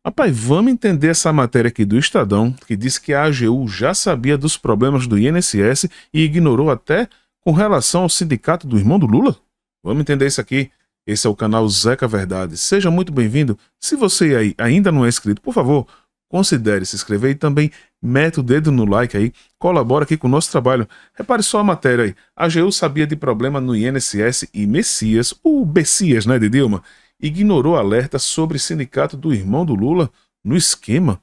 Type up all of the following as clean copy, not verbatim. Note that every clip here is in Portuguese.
Rapaz, vamos entender essa matéria aqui do Estadão, que diz que a AGU já sabia dos problemas do INSS e ignorou até com relação ao sindicato do irmão do Lula? Vamos entender isso aqui. Esse é o canal Zeca Verdade. Seja muito bem-vindo. Se você aí ainda não é inscrito, por favor, considere se inscrever e também mete o dedo no like aí, colabora aqui com o nosso trabalho. Repare só a matéria aí. A AGU sabia de problema no INSS e Messias, o Bessias, né, de Dilma, ignorou alerta sobre sindicato do irmão do Lula no esquema. O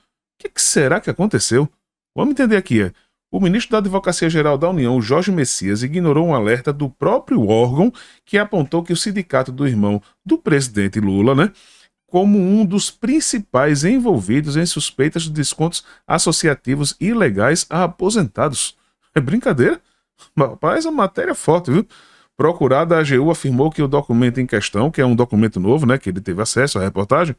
que será que aconteceu? Vamos entender aqui. O ministro da Advocacia Geral da União, Jorge Messias, ignorou um alerta do próprio órgão que apontou que o sindicato do irmão do presidente Lula, né, como um dos principais envolvidos em suspeitas de descontos associativos ilegais a aposentados. É brincadeira? Rapaz, a matéria é forte, viu? Procurada, a AGU afirmou que o documento em questão, que é um documento novo, né, que ele teve acesso à reportagem,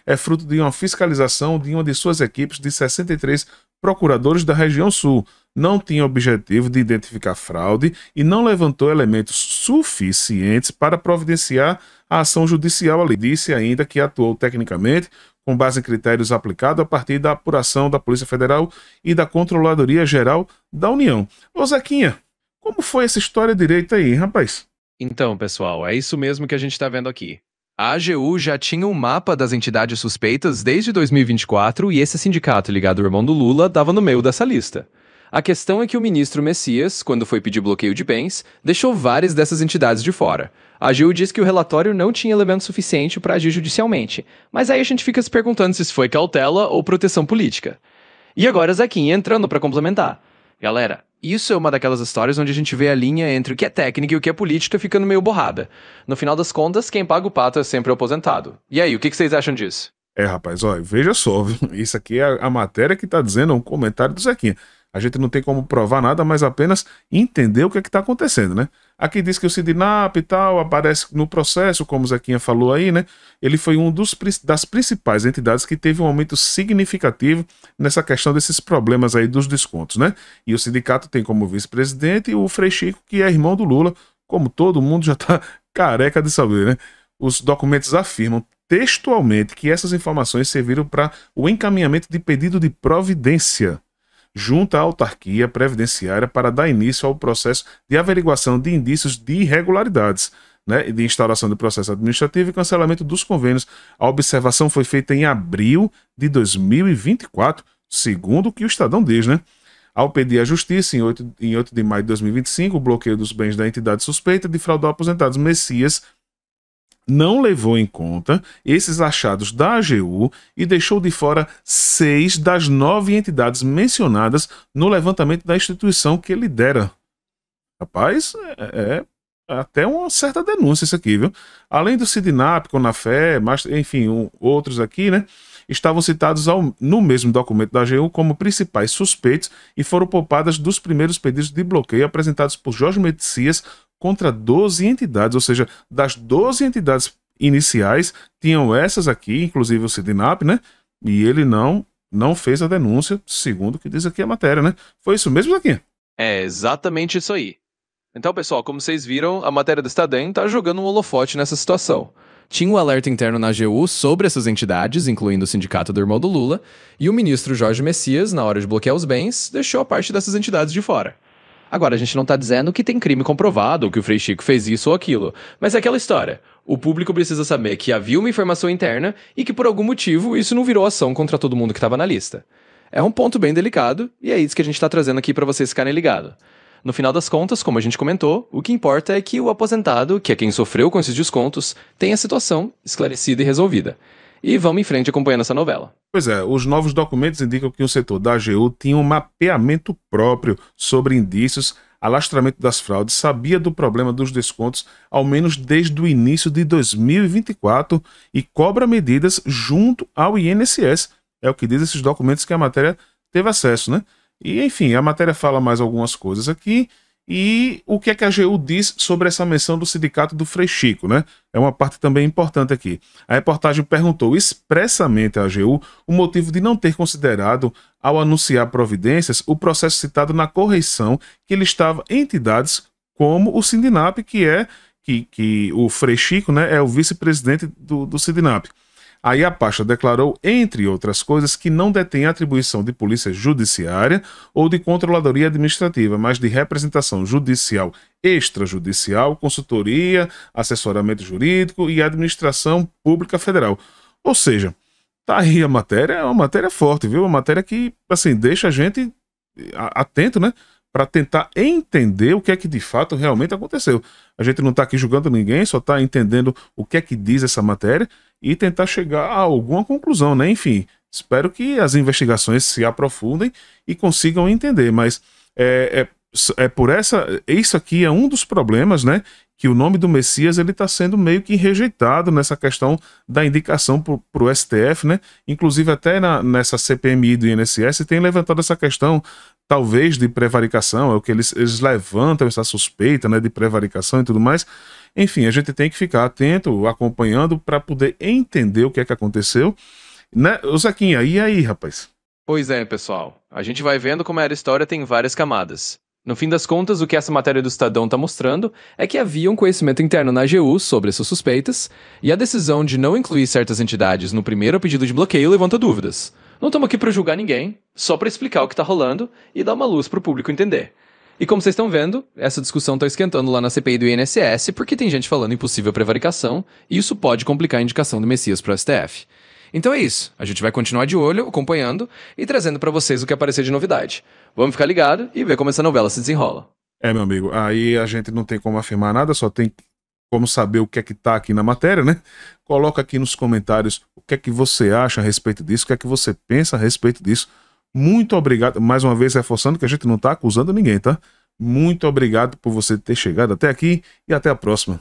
é fruto de uma fiscalização de uma de suas equipes de 63 procuradores da região sul. Não tinha objetivo de identificar fraude e não levantou elementos suficientes para providenciar a ação judicial ali. Disse ainda que atuou tecnicamente, com base em critérios aplicados a partir da apuração da Polícia Federal e da Controladoria Geral da União. Ô Zequinha, como foi essa história direita aí, hein, rapaz? Então, pessoal, é isso mesmo que a gente está vendo aqui. A AGU já tinha um mapa das entidades suspeitas desde 2024 e esse sindicato ligado ao irmão do Lula estava no meio dessa lista. A questão é que o ministro Messias, quando foi pedir bloqueio de bens, deixou várias dessas entidades de fora. A AGU diz que o relatório não tinha elemento suficiente para agir judicialmente, mas aí a gente fica se perguntando se isso foi cautela ou proteção política. E agora Zequinha entrando para complementar. Galera, isso é uma daquelas histórias onde a gente vê a linha entre o que é técnica e o que é política ficando meio borrada. No final das contas, quem paga o pato é sempre o aposentado. E aí, o que vocês acham disso? Rapaz, olha, veja só, viu? Isso aqui é a matéria que está dizendo, é um comentário do Zequinha. A gente não tem como provar nada, mas apenas entender o que é que está acontecendo, né? Aqui diz que o Sidinap e tal aparece no processo, como o Zequinha falou aí, né? Ele foi das principais entidades que teve um aumento significativo nessa questão desses problemas aí dos descontos, né? E o sindicato tem como vice-presidente o Frei Chico, que é irmão do Lula, como todo mundo já está careca de saber, né? Os documentos afirmam textualmente que essas informações serviram para o encaminhamento de pedido de providência junto à autarquia previdenciária para dar início ao processo de averiguação de indícios de irregularidades, né, de instauração do processo administrativo e cancelamento dos convênios. A observação foi feita em abril de 2024, segundo o que o Estadão diz, né? Ao pedir à Justiça, em 8 de maio de 2025, o bloqueio dos bens da entidade suspeita de fraudar aposentados, Messias não levou em conta esses achados da AGU e deixou de fora 6 das 9 entidades mencionadas no levantamento da instituição que ele lidera. Rapaz, é até uma certa denúncia isso aqui, viu? Além do Sidinap, Conafé, enfim, outros aqui, né? Estavam citados no mesmo documento da AGU como principais suspeitos e foram poupadas dos primeiros pedidos de bloqueio apresentados por Jorge Messias contra 12 entidades, ou seja, das 12 entidades iniciais, tinham essas aqui, inclusive o Sidinap, né? E ele não fez a denúncia, segundo o que diz aqui a matéria, né? Foi isso mesmo aqui? É exatamente isso aí. Então, pessoal, como vocês viram, a matéria do Estadão tá jogando um holofote nessa situação. Tinha um alerta interno na AGU sobre essas entidades, incluindo o sindicato do irmão do Lula, e o ministro Jorge Messias, na hora de bloquear os bens, deixou a parte dessas entidades de fora. Agora, a gente não tá dizendo que tem crime comprovado, ou que o Frei Chico fez isso ou aquilo, mas é aquela história. O público precisa saber que havia uma informação interna e que por algum motivo isso não virou ação contra todo mundo que estava na lista. É um ponto bem delicado e é isso que a gente tá trazendo aqui para vocês ficarem ligados. No final das contas, como a gente comentou, o que importa é que o aposentado, que é quem sofreu com esses descontos, tenha a situação esclarecida e resolvida. E vamos em frente acompanhando essa novela. Pois é, os novos documentos indicam que o setor da AGU tinha um mapeamento próprio sobre indícios, alastramento das fraudes, sabia do problema dos descontos ao menos desde o início de 2024 e cobra medidas junto ao INSS. É o que diz esses documentos que a matéria teve acesso, né? E, enfim, a matéria fala mais algumas coisas aqui. E o que é que a AGU diz sobre essa menção do sindicato do Frei Chico, né? É uma parte também importante aqui. A reportagem perguntou expressamente à AGU o motivo de não ter considerado, ao anunciar providências, o processo citado na correição que listava entidades como o Sidinap, que o Frei Chico, né, é o vice-presidente do Sidinap. Aí a pasta declarou, entre outras coisas, que não detém atribuição de polícia judiciária ou de controladoria administrativa, mas de representação judicial extrajudicial, consultoria, assessoramento jurídico e administração pública federal. Ou seja, tá aí a matéria, é uma matéria forte, viu? Uma matéria que, assim, deixa a gente atento, né? Para tentar entender o que é que de fato realmente aconteceu. A gente não está aqui julgando ninguém, só está entendendo o que é que diz essa matéria e tentar chegar a alguma conclusão, né? Enfim, espero que as investigações se aprofundem e consigam entender, mas por isso aqui é um dos problemas, né? Que o nome do Messias ele está sendo meio que rejeitado nessa questão da indicação para o STF, né? Inclusive até nessa CPMI do INSS tem levantado essa questão, talvez de prevaricação, é o que eles levantam essa suspeita, né, de prevaricação e tudo mais. Enfim, a gente tem que ficar atento, acompanhando para poder entender o que é que aconteceu, né? O Zequinha, e aí, rapaz? Pois é, pessoal. A gente vai vendo como a história tem várias camadas. No fim das contas, o que essa matéria do Estadão está mostrando é que havia um conhecimento interno na AGU sobre essas suspeitas, e a decisão de não incluir certas entidades no primeiro pedido de bloqueio levanta dúvidas. Não estamos aqui para julgar ninguém, só para explicar o que está rolando e dar uma luz para o público entender. E como vocês estão vendo, essa discussão está esquentando lá na CPI do INSS porque tem gente falando em possível prevaricação, e isso pode complicar a indicação do Messias para o STF. Então é isso, a gente vai continuar de olho, acompanhando e trazendo para vocês o que aparecer de novidade. Vamos ficar ligado e ver como essa novela se desenrola. Meu amigo, aí a gente não tem como afirmar nada, só tem como saber o que é que tá aqui na matéria, né? Coloca aqui nos comentários o que é que você acha a respeito disso, o que é que você pensa a respeito disso. Muito obrigado, mais uma vez reforçando que a gente não tá acusando ninguém, tá? Muito obrigado por você ter chegado até aqui e até a próxima.